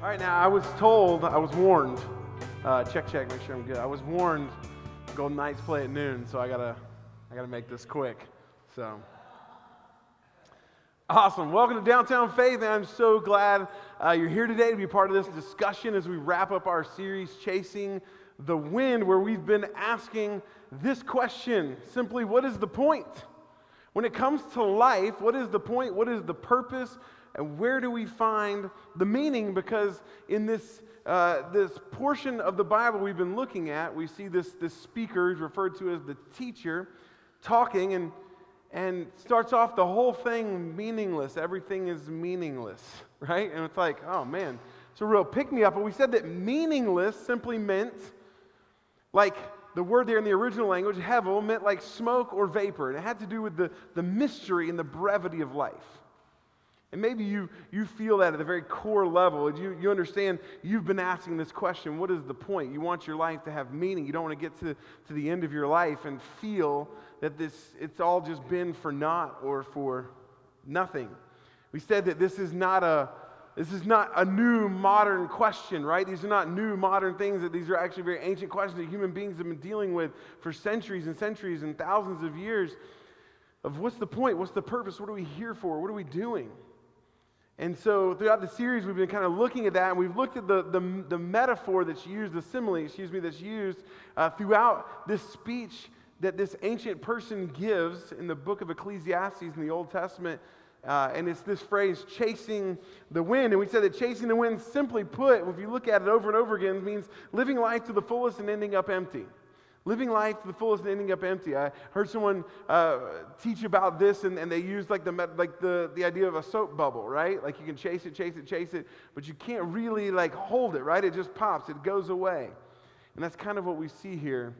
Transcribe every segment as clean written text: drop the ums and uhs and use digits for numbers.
All right, now I was warned, check, make sure I'm good. I was warned Golden Knights play at noon, so I gotta make this quick. So, awesome. Welcome to Downtown Faith, and I'm so glad you're here today to be part of this discussion as we wrap up our series, Chasing the Wind, where we've been asking this question, simply, what is the point? When it comes to life, what is the point? What is the purpose? And where do we find the meaning? Because in this portion of the Bible we've been looking at, we see this speaker, who's referred to as the teacher, talking and starts off the whole thing meaningless. Everything is meaningless, right? And it's like, oh man, it's a real pick-me-up. But we said that meaningless simply meant, like the word there in the original language, hevel, meant like smoke or vapor. And it had to do with the mystery and the brevity of life. And maybe you feel that at the very core level. You understand you've been asking this question, what is the point? You want your life to have meaning. You don't want to get to the end of your life and feel that it's all just been for naught or for nothing. We said that this is not a new modern question, right? These are not new modern things, that these are actually very ancient questions that human beings have been dealing with for centuries and centuries and thousands of years of what's the point, what's the purpose, what are we here for, what are we doing? And so throughout the series, we've been kind of looking at that, and we've looked at the metaphor that's used, the simile, that's used throughout this speech that this ancient person gives in the book of Ecclesiastes in the Old Testament. And it's this phrase, chasing the wind. And we said that chasing the wind, simply put, if you look at it over and over again, means living life to the fullest and ending up empty. Living life to the fullest and ending up empty. I heard someone teach about this, and they used the idea of a soap bubble, right? Like you can chase it, but you can't really hold it, right? It just pops, it goes away. And that's kind of what we see here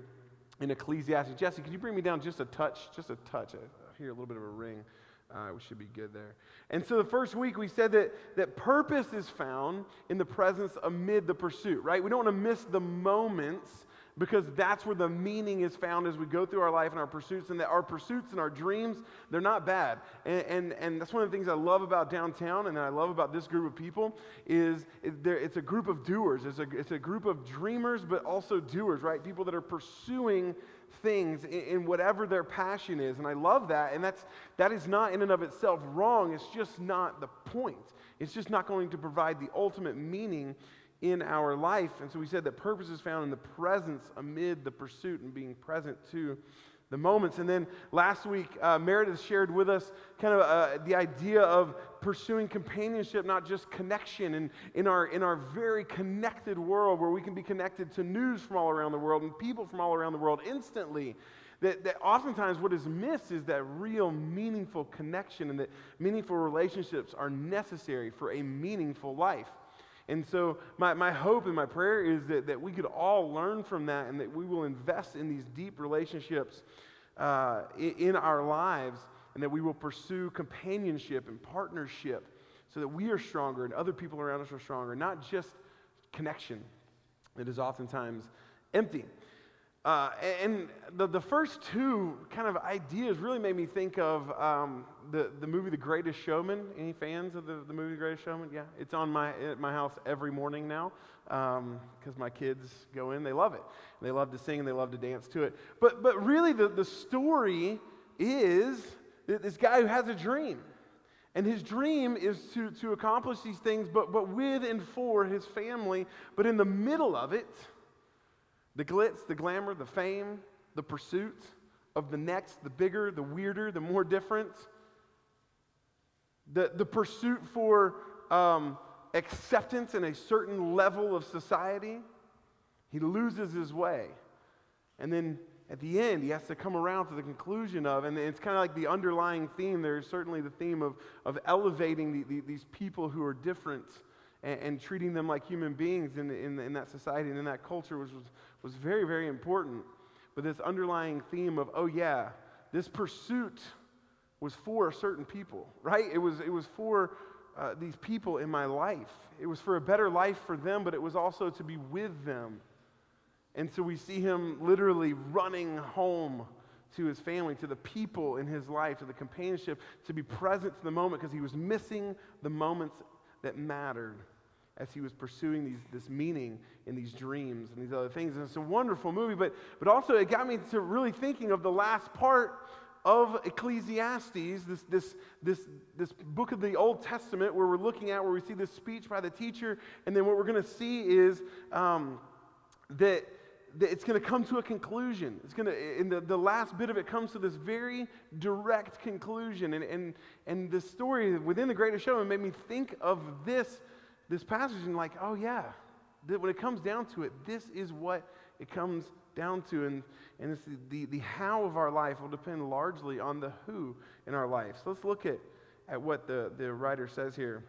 in Ecclesiastes. Jesse, could you bring me down just a touch? Just a touch. I hear a little bit of a ring. We should be good there. And so the first week we said that purpose is found in the presence amid the pursuit, right? We don't want to miss the moments, because that's where the meaning is found as we go through our life and our pursuits, and that our pursuits and our dreams, they're not bad. And that's one of the things I love about downtown, and that I love about this group of people, is it's a group of doers. It's a group of dreamers, but also doers, right? People that are pursuing things in whatever their passion is. And I love that, and that is not in and of itself wrong. It's just not the point. It's just not going to provide the ultimate meaning in our life. And so we said that purpose is found in the presence amid the pursuit and being present to the moments. And then last week, Meredith shared with us kind of the idea of pursuing companionship, not just connection. And in our very connected world, where we can be connected to news from all around the world and people from all around the world instantly, that oftentimes what is missed is that real meaningful connection, and that meaningful relationships are necessary for a meaningful life. And so my hope and my prayer is that we could all learn from that, and that we will invest in these deep relationships in our lives, and that we will pursue companionship and partnership so that we are stronger and other people around us are stronger, not just connection that is oftentimes empty. And the first two kind of ideas really made me think of the movie The Greatest Showman. Any fans of the movie The Greatest Showman? Yeah, it's on at my house every morning now because my kids go in. They love it. They love to sing and they love to dance to it. But really the story is this guy who has a dream. And his dream is to accomplish these things, but with and for his family. But in the middle of it, the glitz, the glamour, the fame, the pursuit of the next, the bigger, the weirder, the more different, the pursuit for acceptance in a certain level of society, he loses his way. And then at the end, he has to come around to the conclusion of, and it's kind of like the underlying theme, there's certainly the theme of elevating these people who are different and treating them like human beings in that society and in that culture was very, very important. But this underlying theme of, oh yeah, this pursuit was for certain people, right? It was for these people in my life. It was for a better life for them, but it was also to be with them. And so we see him literally running home to his family, to the people in his life, to the companionship, to be present to the moment, because he was missing the moments that mattered. as he was pursuing this meaning in these dreams and these other things. And it's a wonderful movie, but also it got me to really thinking of the last part of Ecclesiastes, this book of the Old Testament where we're looking at, where we see this speech by the teacher, and then what we're going to see is that it's going to come to a conclusion. It's going to, in the last bit of it comes to this very direct conclusion, and the story within the Greatest Showman made me think of this passage and like, oh yeah, that when it comes down to it, this is what it comes down to, and it's the how of our life will depend largely on the who in our life. So let's look at what the writer says here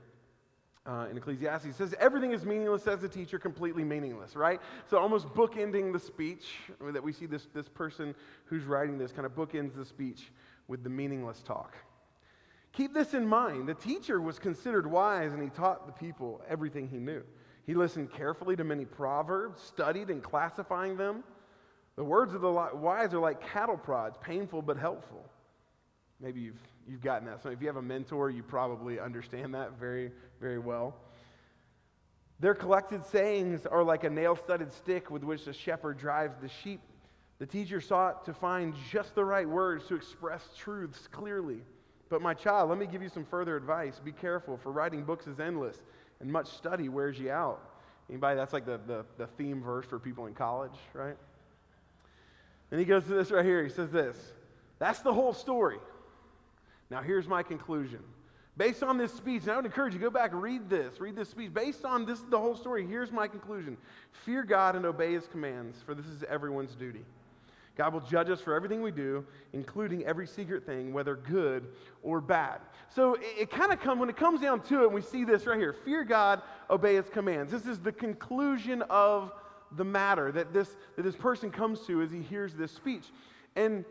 in Ecclesiastes. He says, everything is meaningless, says the teacher, completely meaningless, right? So almost bookending the speech, that we see this person who's writing this kind of bookends the speech with the meaningless talk. Keep this in mind. The teacher was considered wise, and he taught the people everything he knew. He listened carefully to many proverbs, studied and classifying them. The words of the wise are like cattle prods, painful but helpful. Maybe you've gotten that. So if you have a mentor, you probably understand that very, very well. Their collected sayings are like a nail-studded stick with which the shepherd drives the sheep. The teacher sought to find just the right words to express truths clearly. But my child, let me give you some further advice. Be careful, for writing books is endless, and much study wears you out. Anybody, that's like the theme verse for people in college, right? And he goes to this right here. He says this, that's the whole story. Now here's my conclusion. Based on this speech, and I would encourage you, go back and read this speech. Based on this, the whole story, here's my conclusion. Fear God and obey his commands, for this is everyone's duty. God will judge us for everything we do, including every secret thing, whether good or bad. So it kind of comes, when it comes down to it, and we see this right here, fear God, obey his commands. This is the conclusion of the matter that this person comes to as he hears this speech. And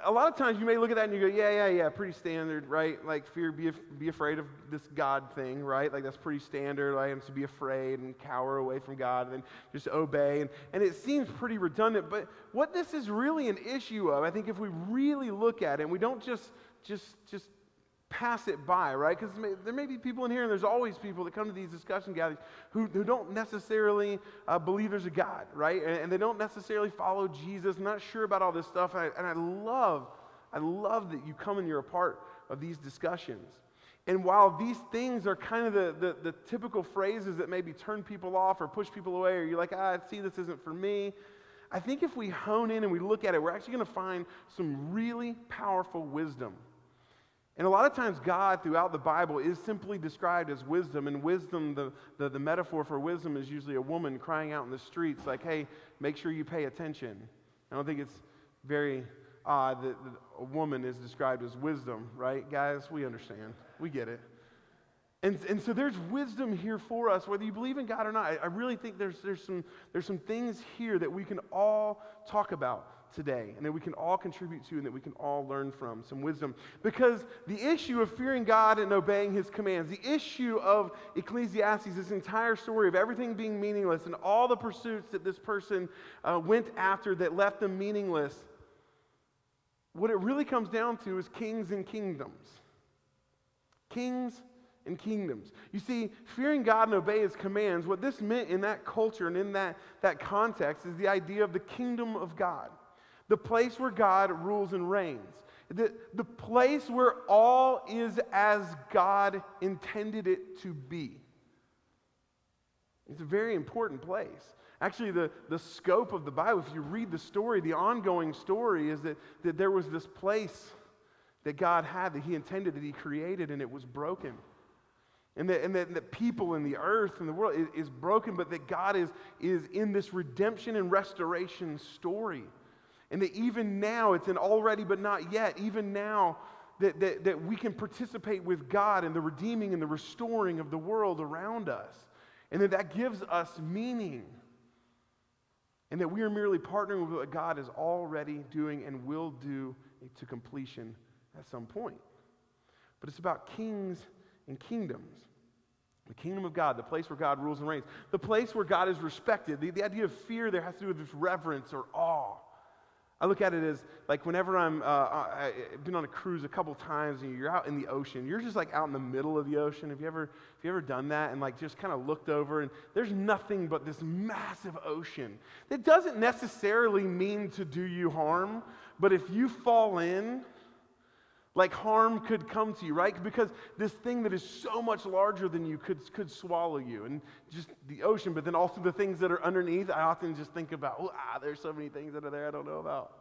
a lot of times you may look at that and you go, yeah, pretty standard, right? Like fear, be afraid of this God thing, right? Like that's pretty standard. Like to be afraid and cower away from God and then just obey. And it seems pretty redundant, but what this is really an issue of, I think if we really look at it and we don't just pass it by, right? Because there may be people in here, and there's always people that come to these discussion gatherings who don't necessarily believe there's a God, right? And they don't necessarily follow Jesus, not sure about all this stuff. And I love that you come and you're a part of these discussions. And while these things are kind of the typical phrases that maybe turn people off or push people away, or you're like, see, this isn't for me. I think if we hone in and we look at it, we're actually going to find some really powerful wisdom. And a lot of times God throughout the Bible is simply described as wisdom. And wisdom, the metaphor for wisdom is usually a woman crying out in the streets like, hey, make sure you pay attention. I don't think it's very odd that a woman is described as wisdom, right? Guys, we understand. We get it. And so there's wisdom here for us, whether you believe in God or not. I really think there's some things here that we can all talk about today, and that we can all contribute to, and that we can all learn from, some wisdom. Because the issue of fearing God and obeying his commands, the issue of Ecclesiastes, this entire story of everything being meaningless and all the pursuits that this person went after that left them meaningless, what it really comes down to is kings and kingdoms. Kings and kingdoms. You see, fearing God and obey his commands, what this meant in that culture and in that context is the idea of the kingdom of God. The place where God rules and reigns. The place where all is as God intended it to be. It's a very important place. Actually, the scope of the Bible, if you read the story, the ongoing story is that there was this place that God had, that he intended, that he created, and it was broken. And that people in the earth and the world is broken, but that God is in this redemption and restoration story. And that even now, it's an already but not yet, even now that we can participate with God in the redeeming and the restoring of the world around us. And that gives us meaning. And that we are merely partnering with what God is already doing and will do to completion at some point. But it's about kings and kingdoms. The kingdom of God, the place where God rules and reigns. The place where God is respected. The idea of fear there has to do with this reverence or awe. I look at it as like whenever I've been on a cruise a couple times and you're out in the ocean, you're just like out in the middle of the ocean. Have you ever done that and like just kind of looked over and there's nothing but this massive ocean? It doesn't necessarily mean to do you harm, but if you fall in, like harm could come to you, right? Because this thing that is so much larger than you could swallow you. And just the ocean, but then also the things that are underneath, I often just think about, there's so many things that are there I don't know about.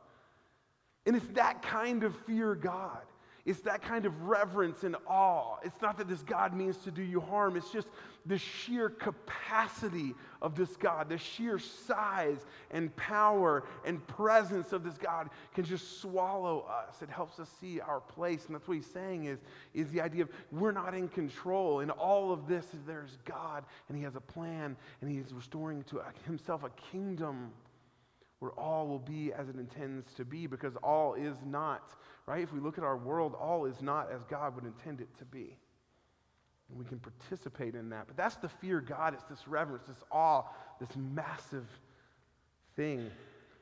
And it's that kind of fear God. It's that kind of reverence and awe. It's not that this God means to do you harm. It's just the sheer capacity of this God, the sheer size and power and presence of this God can just swallow us. It helps us see our place. And that's what he's saying is the idea of we're not in control. In all of this, there's God, and he has a plan, and he's restoring to himself a kingdom where all will be as it intends to be, because all is not, right? If we look at our world, all is not as God would intend it to be. And we can participate in that. But that's the fear of God. It's this reverence, this awe, this massive thing.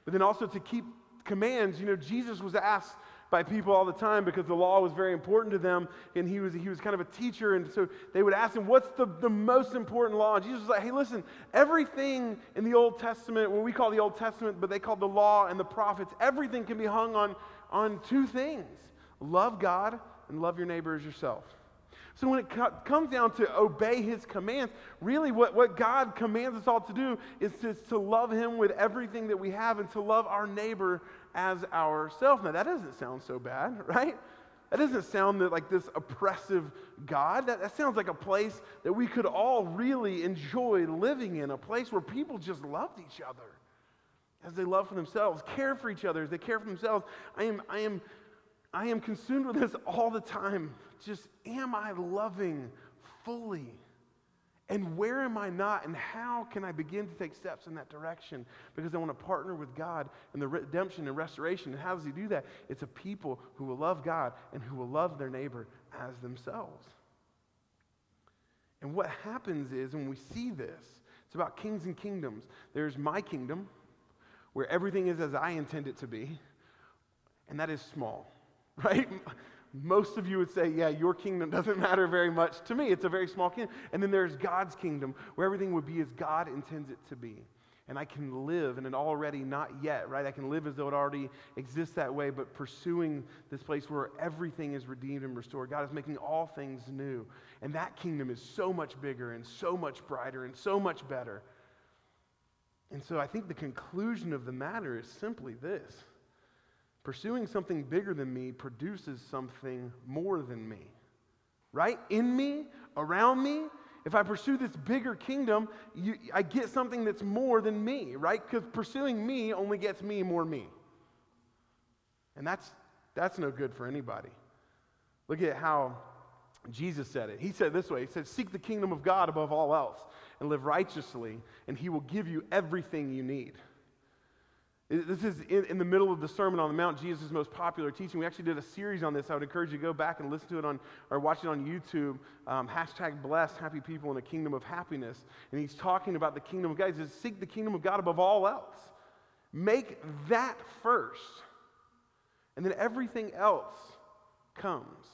But then also to keep commands. Jesus was asked by people all the time because the law was very important to them, and he was kind of a teacher, and so they would ask him, what's the most important law? And Jesus was like, hey, listen, everything in the Old Testament, what we call the Old Testament, but they call the law and the prophets, everything can be hung on two things: love God and love your neighbor as yourself. So when it comes down to obey his commands, really what God commands us all to do is to love him with everything that we have and to love our neighbor as ourselves. Now, that doesn't sound so bad, right? That doesn't sound like this oppressive God. That sounds like a place that we could all really enjoy living in, a place where people just loved each other as they love for themselves, care for each other as they care for themselves. I am consumed with this all the time. Just, am I loving fully? And where am I not? And how can I begin to take steps in that direction? Because I want to partner with God in the redemption and restoration. And how does he do that? It's a people who will love God and who will love their neighbor as themselves. And what happens is, when we see this, it's about kings and kingdoms. There's my kingdom, where everything is as I intend it to be, and that is small, right? Most of you would say, yeah, your kingdom doesn't matter very much to me. It's a very small kingdom. And then there's God's kingdom, where everything would be as God intends it to be. And I can live in an already not yet, right? I can live as though it already exists that way, but pursuing this place where everything is redeemed and restored. God is making all things new. And that kingdom is so much bigger and so much brighter and so much better. And so I think the conclusion of the matter is simply this: pursuing something bigger than me produces something more than me, right? In me, around me. If I pursue this bigger kingdom, I get something that's more than me, right? Because pursuing me only gets me more me. And that's no good for anybody. Look at how Jesus said it. He said it this way. He said, seek the kingdom of God above all else and live righteously, and he will give you everything you need. This is in the middle of the Sermon on the Mount, Jesus' most popular teaching. We actually did a series on this. I would encourage you to go back and listen to it or watch it on YouTube. #blessed, happy people in a kingdom of happiness. And he's talking about the kingdom of God. He says, seek the kingdom of God above all else. Make that first. And then everything else comes.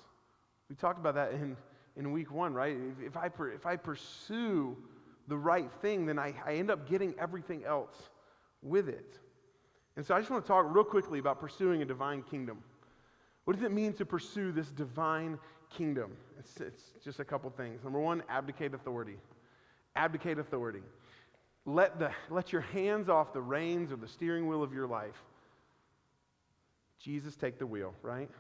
We talked about that in week 1, right? If I pursue the right thing, then I end up getting everything else with it. And so I just want to talk real quickly about pursuing a divine kingdom. What does it mean to pursue this divine kingdom? It's just a couple things. Number 1, abdicate authority. Abdicate authority. Let your hands off the reins or the steering wheel of your life. Jesus, take the wheel, right?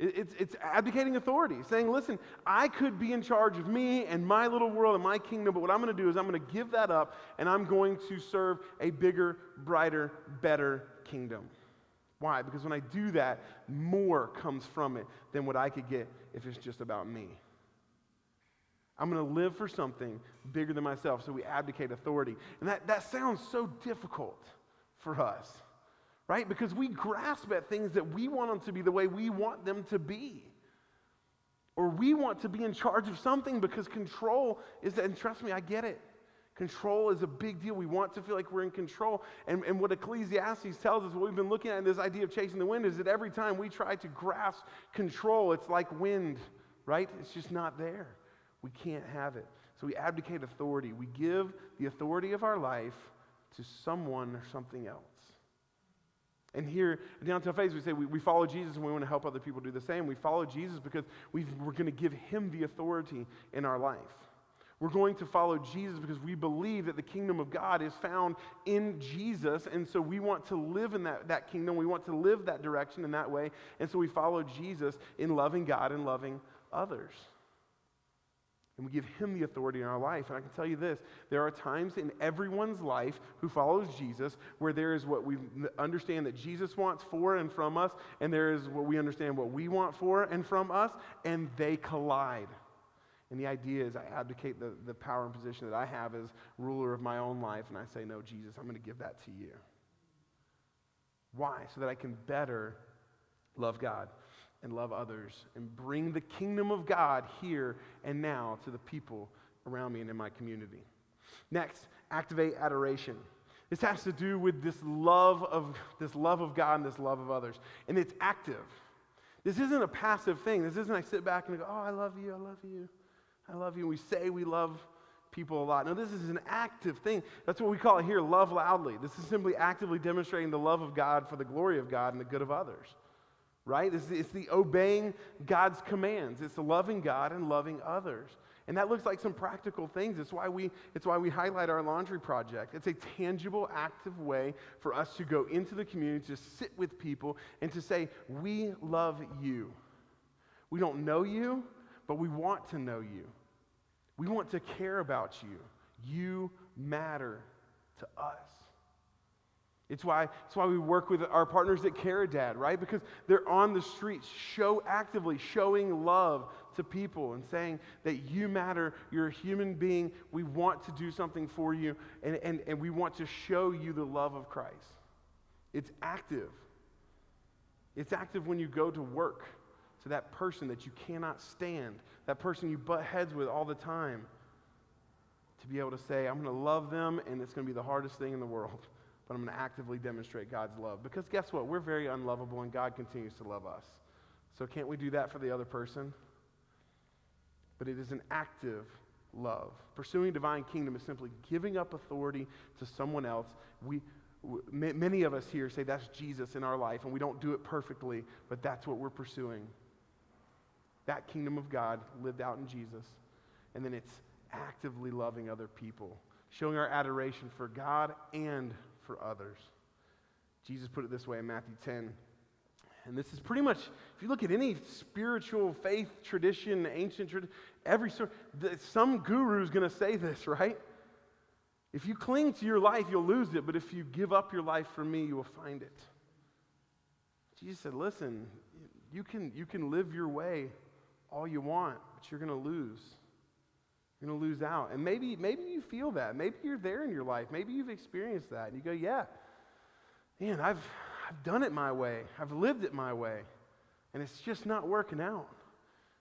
It's abdicating authority, saying, listen, I could be in charge of me and my little world and my kingdom, but what I'm going to do is I'm going to give that up, and I'm going to serve a bigger, brighter, better kingdom. Why? Because when I do that, more comes from it than what I could get if it's just about me. I'm going to live for something bigger than myself, so we abdicate authority. And that sounds so difficult for us. Right? Because we grasp at things that we want them to be the way we want them to be. Or we want to be in charge of something because control is, and trust me, I get it. Control is a big deal. We want to feel like we're in control. And what Ecclesiastes tells us, what we've been looking at in this idea of chasing the wind, is that every time we try to grasp control, it's like wind, right? It's just not there. We can't have it. So we abdicate authority. We give the authority of our life to someone or something else. And here at Downtown Faith, we say we follow Jesus and we want to help other people do the same. We follow Jesus because we're going to give him the authority in our life. We're going to follow Jesus because we believe that the kingdom of God is found in Jesus, and so we want to live in that kingdom. We want to live that direction in that way, and so we follow Jesus in loving God and loving others. And we give him the authority in our life. And I can tell you this, there are times in everyone's life who follows Jesus where there is what we understand that Jesus wants for and from us, and there is what we understand what we want for and from us, and they collide. And the idea is I abdicate the power and position that I have as ruler of my own life, and I say, no, Jesus, I'm going to give that to you. Why? So that I can better love God and love others and bring the kingdom of God here and now to the people around me and in my community. Next, activate adoration. This has to do with this love of God and this love of others. And it's active. This isn't a passive thing. This isn't I sit back and go, oh, I love you, I love you, I love you. We say we love people a lot. No, this is an active thing. That's what we call it here, love loudly. This is simply actively demonstrating the love of God for the glory of God and the good of others. Right? It's the obeying God's commands. It's the loving God and loving others. And that looks like some practical things. It's why we highlight our laundry project. It's a tangible, active way for us to go into the community, to sit with people, and to say, we love you. We don't know you, but we want to know you. We want to care about you. You matter to us. It's why we work with our partners at Caridad, right? Because they're on the streets, actively showing love to people and saying that you matter, you're a human being, we want to do something for you, and we want to show you the love of Christ. It's active. It's active when you go to work to that person that you cannot stand, that person you butt heads with all the time, to be able to say, I'm going to love them, and it's going to be the hardest thing in the world. But I'm going to actively demonstrate God's love. Because guess what? We're very unlovable, and God continues to love us. So can't we do that for the other person? But it is an active love. Pursuing divine kingdom is simply giving up authority to someone else. Many of us here say that's Jesus in our life, and we don't do it perfectly, but that's what we're pursuing. That kingdom of God lived out in Jesus. And then it's actively loving other people, showing our adoration for God and for others. Jesus put it this way in Matthew 10. And this is pretty much, if you look at any spiritual faith tradition, ancient tradition, some guru is going to say this, right? If you cling to your life, you'll lose it, but if you give up your life for me, you will find it. Jesus said, listen, you can live your way all you want, but you're going to lose. You're going to lose out. And maybe you feel that. Maybe you're there in your life. Maybe you've experienced that. And you go, yeah, man, I've done it my way. I've lived it my way. And it's just not working out.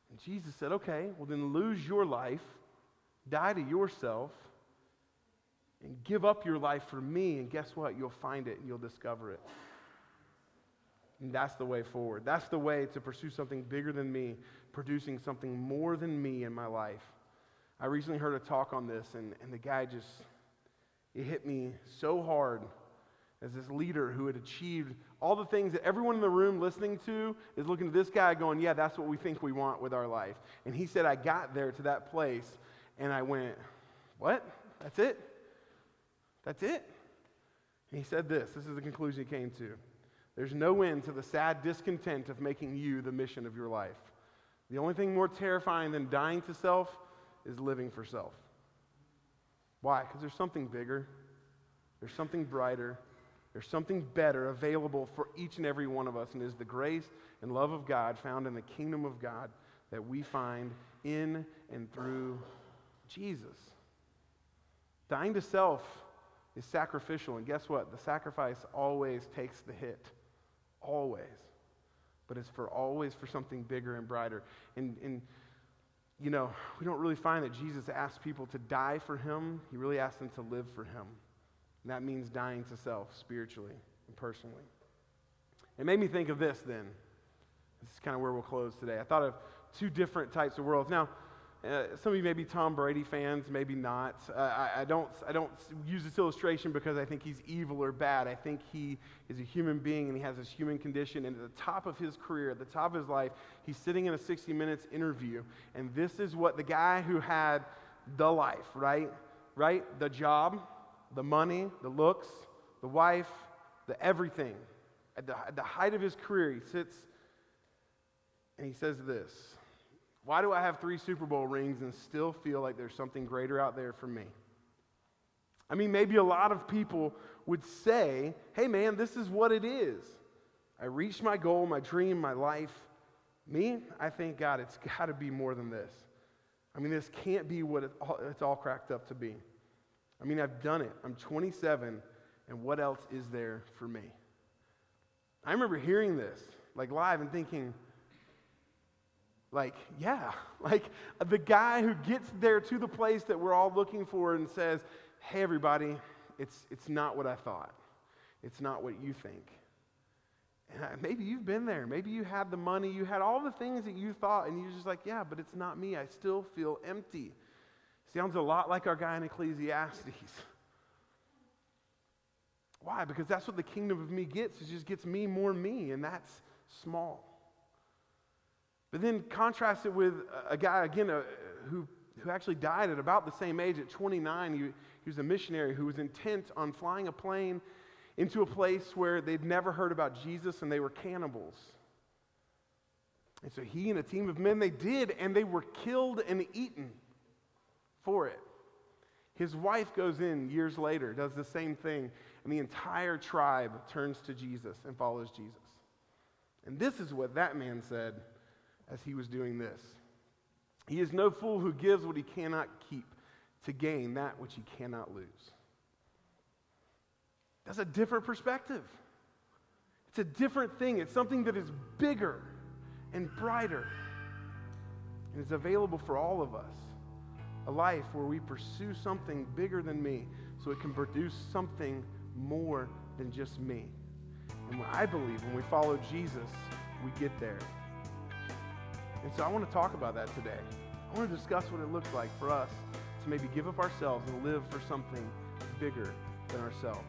And Jesus said, okay, well then lose your life, die to yourself, and give up your life for me. And guess what? You'll find it and you'll discover it. And that's the way forward. That's the way to pursue something bigger than me, producing something more than me in my life. I recently heard a talk on this, and the guy it hit me so hard as this leader who had achieved all the things that everyone in the room listening to is looking at this guy going, yeah, that's what we think we want with our life. And he said, I got there to that place, and I went, what? That's it? That's it? And he said this is the conclusion he came to. There's no end to the sad discontent of making you the mission of your life. The only thing more terrifying than dying to self is living for self. Why? Because there's something bigger, there's something brighter, there's something better available for each and every one of us, and it is the grace and love of God found in the kingdom of God that we find in and through Jesus. Dying to self is sacrificial, and guess what? The sacrifice always takes the hit. Always. But it's always for something bigger and brighter. And we don't really find that Jesus asked people to die for him. He really asked them to live for him. And that means dying to self spiritually and personally. It made me think of this then. This is kind of where we'll close today. I thought of two different types of worlds. Now, some of you may be Tom Brady fans, maybe not. I don't use this illustration because I think he's evil or bad. I think he is a human being and he has this human condition. And at the top of his career, at the top of his life, he's sitting in a 60 Minutes interview. And this is what the guy who had the life, right? The job, the money, the looks, the wife, the everything. At the height of his career, he sits and he says this: why do I have 3 Super Bowl rings and still feel like there's something greater out there for me? I mean, maybe a lot of people would say, hey man, this is what it is. I reached my goal, my dream, my life. Me, I think, God, it's got to be more than this. I mean, this can't be what it's all cracked up to be. I mean, I've done it. I'm 27, and what else is there for me? I remember hearing this, live and thinking, yeah, the guy who gets there to the place that we're all looking for and says, hey, everybody, it's not what I thought. It's not what you think. And maybe you've been there. Maybe you had the money. You had all the things that you thought, and you're just like, yeah, but it's not me. I still feel empty. Sounds a lot like our guy in Ecclesiastes. Why? Because that's what the kingdom of me gets. It just gets me more me, and that's small. But then contrast it with a guy, again, who actually died at about the same age. At 29, he was a missionary who was intent on flying a plane into a place where they'd never heard about Jesus, and they were cannibals. And so he and a team of men, they did, and they were killed and eaten for it. His wife goes in years later, does the same thing, and the entire tribe turns to Jesus and follows Jesus. And this is what that man said as he was doing this: he is no fool who gives what he cannot keep to gain that which he cannot lose. That's a different perspective. It's a different thing. It's something that is bigger and brighter. And it's available for all of us. A life where we pursue something bigger than me so it can produce something more than just me. And I believe when we follow Jesus, we get there. And so I want to talk about that today. I want to discuss what it looks like for us to maybe give up ourselves and live for something bigger than ourselves.